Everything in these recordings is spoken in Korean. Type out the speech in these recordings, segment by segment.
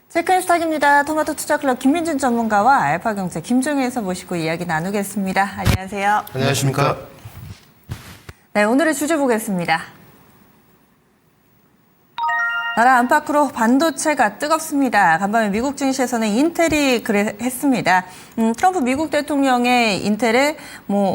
체크인스탁입니다. 토마토 투자클럽 김민준 전문가와 알파경제 김종혜에서 모시고 이야기 나누겠습니다. 안녕하세요. 안녕하십니까. 네, 오늘의 주제 보겠습니다. 나라 안팎으로 반도체가 뜨겁습니다. 간밤에 미국 증시에서는 인텔이 했습니다. 트럼프 미국 대통령의 인텔에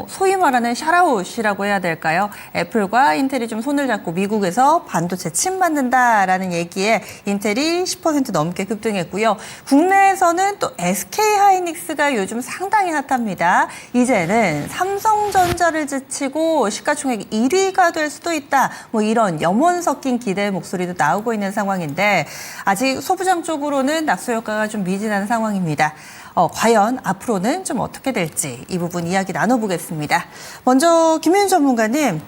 소위 말하는 샷아웃이라고 해야 될까요? 애플과 인텔이 좀 손을 잡고 미국에서 반도체 침받는다라는 얘기에 인텔이 10% 넘게 급등했고요. 국내에서는 또 SK하이닉스가 요즘 상당히 핫합니다. 이제는 삼성전자를 제치고 시가총액 1위가 될 수도 있다. 이런 염원 섞인 기대의 목소리도 나오고 있는 상황인데 아직 소부장 쪽으로는 낙수 효과가 좀 미진한 상황입니다. 과연 앞으로는 좀 어떻게 될지 이 부분 이야기 나눠보겠습니다. 먼저 김민준 전문가님,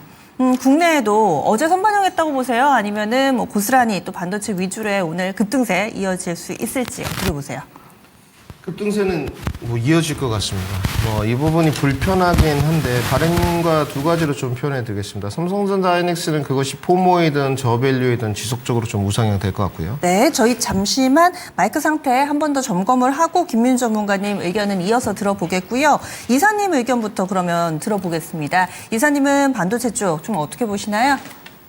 국내에도 어제 선반영했다고 보세요? 아니면은 고스란히 또 반도체 위주로의 오늘 급등세 이어질 수 있을지 어떻게 보세요? 급등세는 이어질 것 같습니다. 이 부분이 불편하긴 한데 다른과 두 가지로 좀 표현해 드리겠습니다. 삼성전자 하이닉스는 그것이 포모이든 저밸류이든 지속적으로 좀 우상향 될 것 같고요. 네, 저희 잠시만 마이크 상태 한 번 더 점검을 하고 김민준 전문가님 의견은 이어서 들어보겠고요. 이사님 의견부터 그러면 들어보겠습니다. 이사님은 반도체 쪽 좀 어떻게 보시나요?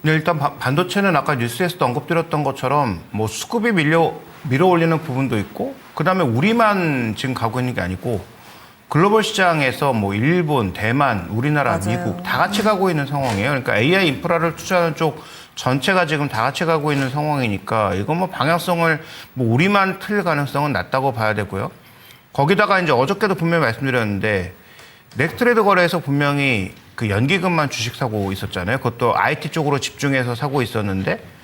네, 일단 반도체는 아까 뉴스에서도 언급드렸던 것처럼 수급이 밀어올리는 부분도 있고, 그다음에 우리만 지금 가고 있는 게 아니고 글로벌 시장에서 일본, 대만, 우리나라, 맞아요. 미국 다 같이 가고 있는 상황이에요. 그러니까 AI 인프라를 투자하는 쪽 전체가 지금 다 같이 가고 있는 상황이니까 이건 방향성을 우리만 틀 가능성은 낮다고 봐야 되고요. 거기다가 이제 어저께도 분명히 말씀드렸는데 넥스트레이드 거래에서 분명히 그 연기금만 주식 사고 있었잖아요. 그것도 IT 쪽으로 집중해서 사고 있었는데,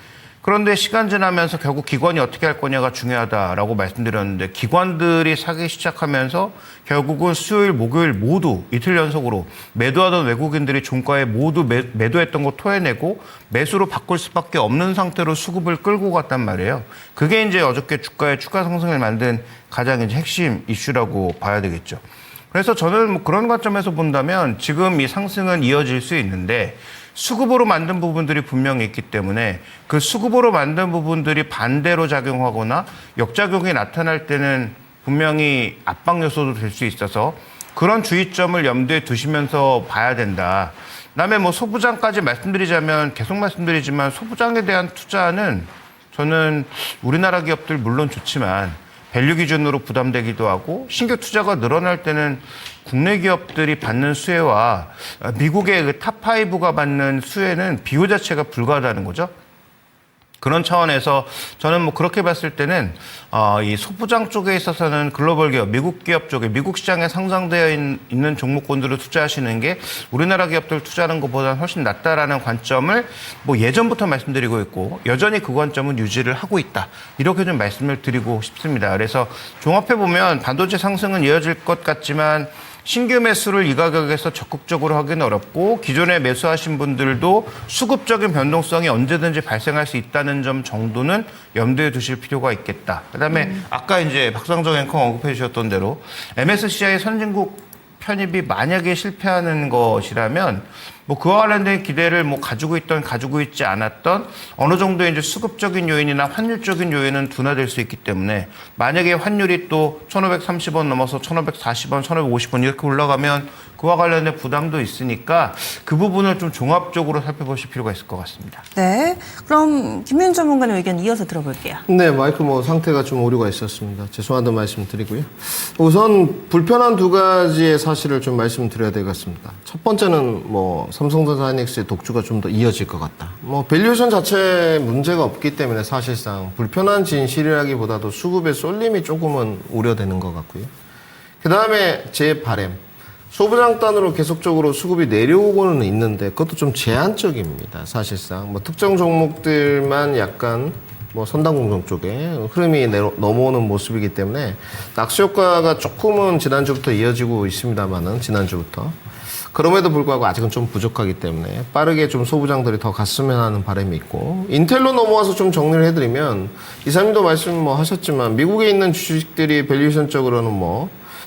그런데 시간 지나면서 결국 기관이 어떻게 할 거냐가 중요하다라고 말씀드렸는데, 기관들이 사기 시작하면서 결국은 수요일, 목요일 모두 이틀 연속으로 매도하던 외국인들이 종가에 모두 매도했던 거 토해내고 매수로 바꿀 수밖에 없는 상태로 수급을 끌고 갔단 말이에요. 그게 이제 어저께 주가의 추가 상승을 만든 가장 이제 핵심 이슈라고 봐야 되겠죠. 그래서 저는 그런 관점에서 본다면 지금 이 상승은 이어질 수 있는데, 수급으로 만든 부분들이 분명히 있기 때문에 그 수급으로 만든 부분들이 반대로 작용하거나 역작용이 나타날 때는 분명히 압박 요소도 될 수 있어서 그런 주의점을 염두에 두시면서 봐야 된다. 그다음에 소부장까지 말씀드리자면 계속 말씀드리지만 소부장에 대한 투자는 저는 우리나라 기업들 물론 좋지만 밸류 기준으로 부담되기도 하고, 신규 투자가 늘어날 때는 국내 기업들이 받는 수혜와 미국의 그 탑5가 받는 수혜는 비교 자체가 불가하다는 거죠. 그런 차원에서 저는 그렇게 봤을 때는 이 소부장 쪽에 있어서는 글로벌 기업, 미국 기업 쪽에 미국 시장에 상장되어 있는 종목군들을 투자하시는 게 우리나라 기업들 투자하는 것보다는 훨씬 낫다라는 관점을 예전부터 말씀드리고 있고, 여전히 그 관점은 유지를 하고 있다. 이렇게 좀 말씀을 드리고 싶습니다. 그래서 종합해 보면 반도체 상승은 이어질 것 같지만 신규 매수를 이 가격에서 적극적으로 하기는 어렵고, 기존에 매수하신 분들도 수급적인 변동성이 언제든지 발생할 수 있다는 점 정도는 염두에 두실 필요가 있겠다. 그다음에 아까 이제 박상정 앵커 언급해 주셨던 대로 MSCI 선진국 편입이 만약에 실패하는 것이라면 그와 관련된 기대를 가지고 있던 가지고 있지 않았던 어느 정도의 이제 수급적인 요인이나 환율적인 요인은 둔화될 수 있기 때문에, 만약에 환율이 또 1,530원 넘어서 1,540원, 1,550원 이렇게 올라가면 그와 관련된 부담도 있으니까 그 부분을 좀 종합적으로 살펴보실 필요가 있을 것 같습니다. 네, 그럼 김민준 전문가님 의견 이어서 들어볼게요. 네, 마이크 상태가 좀 오류가 있었습니다. 죄송하다는 말씀 드리고요. 우선 불편한 두 가지의 사실을 좀 말씀드려야 되겠습니다. 첫 번째는 삼성전자 하이닉스의 독주가 좀 더 이어질 것 같다. 밸류에이션 자체에 문제가 없기 때문에 사실상 불편한 진실이라기보다도 수급의 쏠림이 조금은 우려되는 것 같고요. 그 다음에 제 바람. 소부장단으로 계속적으로 수급이 내려오고는 있는데 그것도 좀 제한적입니다. 사실상 특정 종목들만 약간 선단공정 쪽에 흐름이 넘어오는 모습이기 때문에 낙수 효과가 조금은 지난주부터 이어지고 있습니다만은, 지난주부터 그럼에도 불구하고 아직은 좀 부족하기 때문에 빠르게 좀 소부장들이 더 갔으면 하는 바람이 있고, 인텔로 넘어와서 좀 정리를 해드리면, 이사님도 말씀 하셨지만 미국에 있는 주식들이 밸류에이션적으로는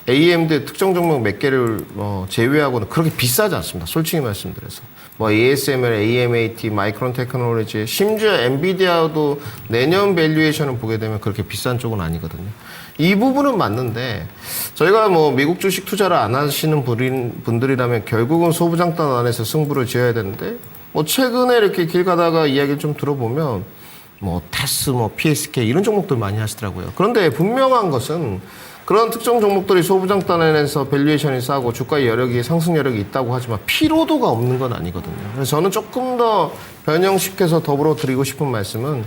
AMD 특정 종목 몇 개를 제외하고는 그렇게 비싸지 않습니다. 솔직히 말씀드려서. 뭐 ASML, AMAT, 마이크론 테크놀로지, 심지어 엔비디아도 내년 밸류에이션을 보게 되면 그렇게 비싼 쪽은 아니거든요. 이 부분은 맞는데 저희가 뭐 미국 주식 투자를 안 하시는 분들이라면 결국은 소부장단 안에서 승부를 지어야 되는데 뭐 최근에 이렇게 길 가다가 이야기를 좀 들어보면 뭐 테스, 뭐 PSK 이런 종목들 많이 하시더라고요. 그런데 분명한 것은 그런 특정 종목들이 소부장단에서 밸류에이션이 싸고 주가의 여력이 상승 여력이 있다고 하지만 피로도가 없는 건 아니거든요. 그래서 저는 조금 더 변형시켜서 더불어 드리고 싶은 말씀은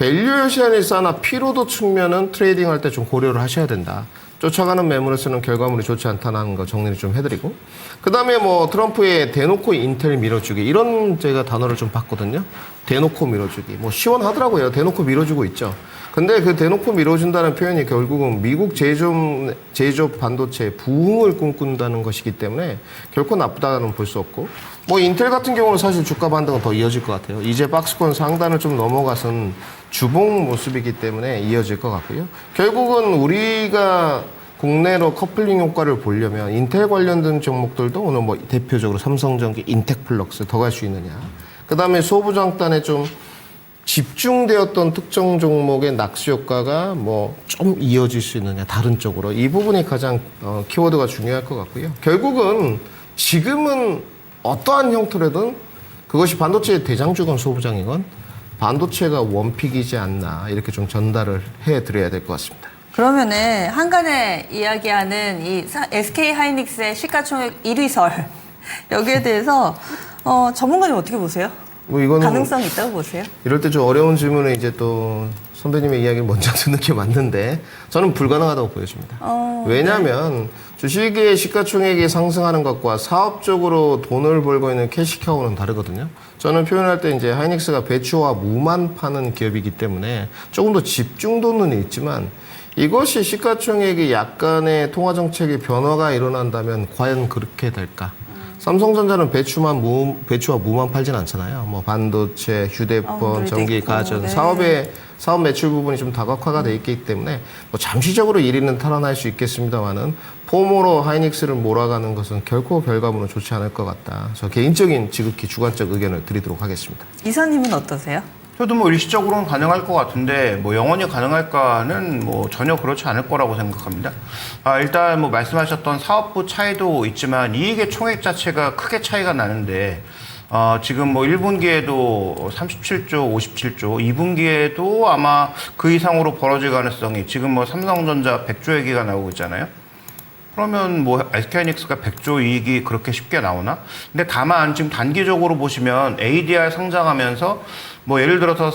밸류에이션이 싸나 피로도 측면은 트레이딩 할 때 좀 고려를 하셔야 된다. 쫓아가는 매물에서는 결과물이 좋지 않다는 거 정리를 좀 해드리고 그 다음에 뭐 트럼프의 대놓고 인텔 밀어주기 이런 제가 단어를 좀 봤거든요. 대놓고 밀어주기 뭐 시원하더라고요. 대놓고 밀어주고 있죠. 근데 그 대놓고 밀어준다는 표현이 결국은 미국 제조업 반도체 부흥을 꿈꾼다는 것이기 때문에 결코 나쁘다는 볼 수 없고 뭐 인텔 같은 경우는 사실 주가 반등은 더 이어질 것 같아요. 이제 박스권 상단을 좀 넘어가선 주봉 모습이기 때문에 이어질 것 같고요. 결국은 우리가 국내로 커플링 효과를 보려면 인텔 관련된 종목들도 오늘 뭐 대표적으로 삼성전기, 인텍플럭스 더 갈 수 있느냐. 그 다음에 소부장단에 좀 집중되었던 특정 종목의 낚시 효과가 뭐 좀 이어질 수 있느냐 다른 쪽으로 이 부분이 가장 키워드가 중요할 것 같고요. 결국은 지금은 어떠한 형태로든 그것이 반도체의 대장주건 소부장이건 반도체가 원픽이지 않나 이렇게 좀 전달을 해드려야 될 것 같습니다. 그러면은 한간에 이야기하는 이 SK 하이닉스의 시가총액 1위설 여기에 대해서 전문가님 어떻게 보세요? 뭐 이거는 가능성이 있다고 보세요? 이럴 때 좀 어려운 질문을 이제 또 선배님의 이야기를 먼저 듣는 게 맞는데 저는 불가능하다고 보여집니다. 왜냐하면 주식의 시가총액이 상승하는 것과 사업적으로 돈을 벌고 있는 캐시카우는 다르거든요. 저는 표현할 때 이제 하이닉스가 배추와 무만 파는 기업이기 때문에 조금 더 집중도는 있지만 이것이 시가총액이 약간의 통화정책의 변화가 일어난다면 과연 그렇게 될까? 삼성전자는 배추와 무만 팔진 않잖아요. 뭐 반도체, 휴대폰, 전기, 가전, 네. 사업 매출 부분이 좀 다각화가 돼 있기 때문에 뭐 잠시적으로 1위는 탈환할 수 있겠습니다만은 폼으로 하이닉스를 몰아가는 것은 결코 결과물은 좋지 않을 것 같다. 저 개인적인 지극히 주관적 의견을 드리도록 하겠습니다. 이사님은 어떠세요? 저도 뭐 일시적으로는 가능할 것 같은데 뭐 영원히 가능할까는 뭐 전혀 그렇지 않을 거라고 생각합니다. 일단 뭐 말씀하셨던 사업부 차이도 있지만 이익의 총액 자체가 크게 차이가 나는데 지금 뭐 1분기에도 37조, 57조, 2분기에도 아마 그 이상으로 벌어질 가능성이 지금 뭐 삼성전자 100조 얘기가 나오고 있잖아요. 그러면 뭐 SK하이닉스가 100조 이익이 그렇게 쉽게 나오나? 근데 다만 지금 단기적으로 보시면 ADR 상장하면서 뭐 예를 들어서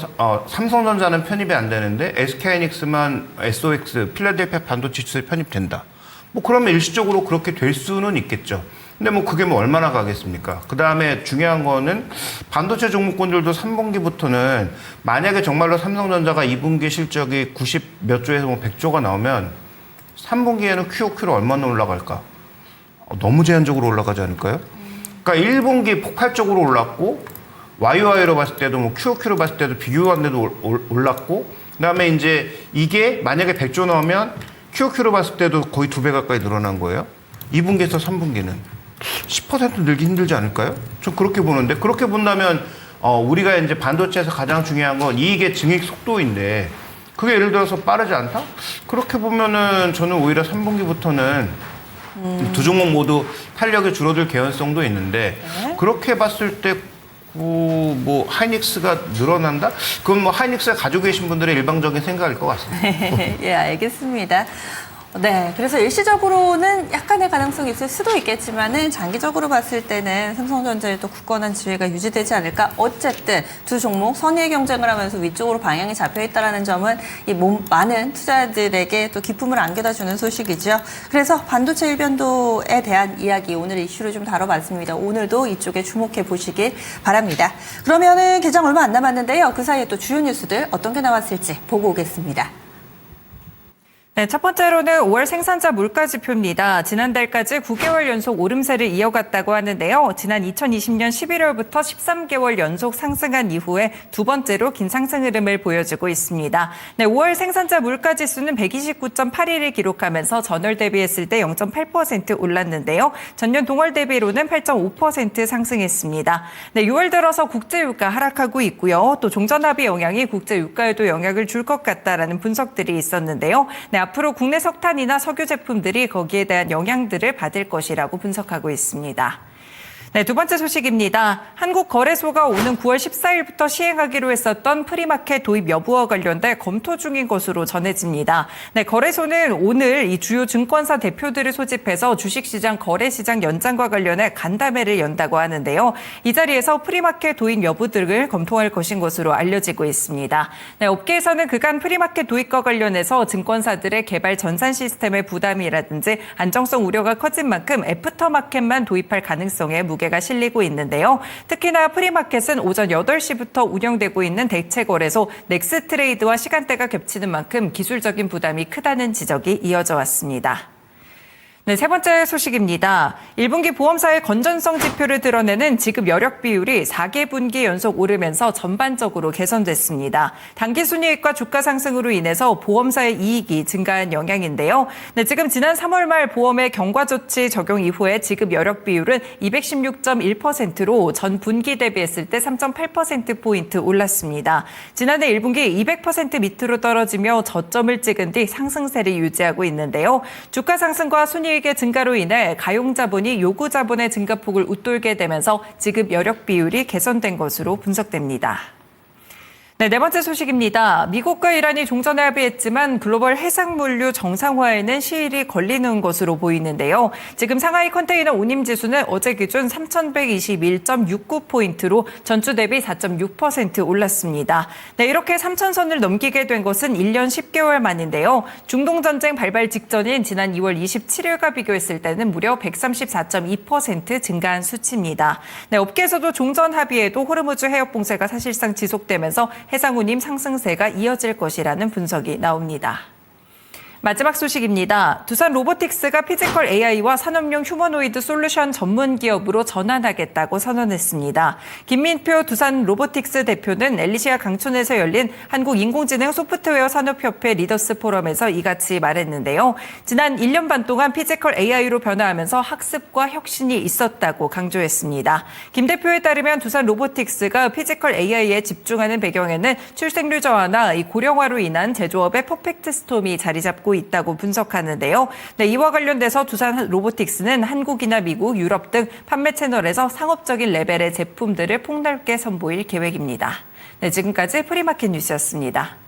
삼성전자는 편입이 안 되는데 SK하이닉스만 SOX 필라델피아 반도체 지수에 편입된다. 뭐 그러면 일시적으로 그렇게 될 수는 있겠죠. 근데 뭐 그게 뭐 얼마나 가겠습니까? 그 다음에 중요한 거는 반도체 종목군들도 3분기부터는 만약에 정말로 삼성전자가 2분기 실적이 90 몇 조에서 뭐 100조가 나오면 3분기에는 QOQ로 얼마나 올라갈까? 너무 제한적으로 올라가지 않을까요? 그러니까 1분기 폭발적으로 올랐고 YOY로 봤을 때도 뭐 QOQ로 봤을 때도 비교 안 돼도 올랐고 그다음에 이제 이게 만약에 100조 나오면 QOQ로 봤을 때도 거의 2배 가까이 늘어난 거예요. 2분기에서 3분기는 10% 늘기 힘들지 않을까요? 전 그렇게 보는데 그렇게 본다면 우리가 이제 반도체에서 가장 중요한 건 이익의 증액 속도인데 그게 예를 들어서 빠르지 않다? 그렇게 보면은 저는 오히려 3분기부터는 두 종목 모두 탄력이 줄어들 개연성도 있는데 그렇게 봤을 때 뭐 하이닉스가 늘어난다? 그건 뭐 하이닉스를 가지고 계신 분들의 일방적인 생각일 것 같습니다. 예, 알겠습니다. 네, 그래서 일시적으로는 약간의 가능성이 있을 수도 있겠지만은 장기적으로 봤을 때는 삼성전자의 또 굳건한 지위가 유지되지 않을까. 어쨌든 두 종목 선의의 경쟁을 하면서 위쪽으로 방향이 잡혀 있다라는 점은 많은 투자자들에게 또 기쁨을 안겨다 주는 소식이죠. 그래서 반도체 일변도에 대한 이야기 오늘 이슈를 좀 다뤄봤습니다. 오늘도 이쪽에 주목해 보시길 바랍니다. 그러면은 개장 얼마 안 남았는데요. 그 사이에 또 주요 뉴스들 어떤 게 나왔을지 보고 오겠습니다. 네, 첫 번째로는 5월 생산자 물가 지표입니다. 지난달까지 9개월 연속 오름세를 이어갔다고 하는데요. 지난 2020년 11월부터 13개월 연속 상승한 이후에 두 번째로 긴 상승 흐름을 보여주고 있습니다. 네, 5월 생산자 물가 지수는 129.81을 기록하면서 전월 대비했을 때 0.8% 올랐는데요. 전년 동월 대비로는 8.5% 상승했습니다. 네, 6월 들어서 국제유가 하락하고 있고요. 또 종전합의 영향이 국제유가에도 영향을 줄 것 같다라는 분석들이 있었는데요. 네, 앞으로 국내 석탄이나 석유 제품들이 거기에 대한 영향들을 받을 것이라고 분석하고 있습니다. 네, 두 번째 소식입니다. 한국거래소가 오는 9월 14일부터 시행하기로 했었던 프리마켓 도입 여부와 관련돼 검토 중인 것으로 전해집니다. 네, 거래소는 오늘 이 주요 증권사 대표들을 소집해서 주식시장, 거래시장 연장과 관련해 간담회를 연다고 하는데요. 이 자리에서 프리마켓 도입 여부 등을 검토할 것인 것으로 알려지고 있습니다. 네, 업계에서는 그간 프리마켓 도입과 관련해서 증권사들의 개발 전산 시스템의 부담이라든지 안정성 우려가 커진 만큼 애프터마켓만 도입할 가능성에 무게가 실리고 있는데요. 특히나 프리마켓은 오전 8시부터 운영되고 있는 대체거래소 넥스트레이드와 시간대가 겹치는 만큼 기술적인 부담이 크다는 지적이 이어져 왔습니다. 네, 세 번째 소식입니다. 1분기 보험사의 건전성 지표를 드러내는 지급 여력 비율이 4개 분기 연속 오르면서 전반적으로 개선됐습니다. 당기순이익과 주가 상승으로 인해서 보험사의 이익이 증가한 영향인데요. 네, 지금 지난 3월 말 보험의 경과 조치 적용 이후에 지급 여력 비율은 216.1%로 전 분기 대비했을 때 3.8%포인트 올랐습니다. 지난해 1분기 200% 밑으로 떨어지며 저점을 찍은 뒤 상승세를 유지하고 있는데요. 주가 상승과 순이익 의 증가로 인해 가용자본이 요구자본의 증가폭을 웃돌게 되면서 지급 여력 비율이 개선된 것으로 분석됩니다. 네, 네 번째 소식입니다. 미국과 이란이 종전에 합의했지만 글로벌 해상물류 정상화에는 시일이 걸리는 것으로 보이는데요. 지금 상하이 컨테이너 운임지수는 어제 기준 3,121.69포인트로 전주 대비 4.6% 올랐습니다. 네, 이렇게 3,000선을 넘기게 된 것은 1년 10개월 만인데요. 중동전쟁 발발 직전인 지난 2월 27일과 비교했을 때는 무려 134.2% 증가한 수치입니다. 네, 업계에서도 종전 합의에도 호르무즈 해역 봉쇄가 사실상 지속되면서 해상운임 상승세가 이어질 것이라는 분석이 나옵니다. 마지막 소식입니다. 두산 로보틱스가 피지컬 AI와 산업용 휴머노이드 솔루션 전문 기업으로 전환하겠다고 선언했습니다. 김민표 두산 로보틱스 대표는 엘리시아 강촌에서 열린 한국인공지능 소프트웨어 산업협회 리더스 포럼에서 이같이 말했는데요. 지난 1년 반 동안 피지컬 AI로 변화하면서 학습과 혁신이 있었다고 강조했습니다. 김 대표에 따르면 두산 로보틱스가 피지컬 AI에 집중하는 배경에는 출생률 저하나 이 고령화로 인한 제조업의 퍼펙트 스톰이 자리 잡고 있다고 분석하는데요. 네, 이와 관련돼서 두산 로보틱스는 한국이나 미국, 유럽 등 판매 채널에서 상업적인 레벨의 제품들을 폭넓게 선보일 계획입니다. 네, 지금까지 프리마켓 뉴스였습니다.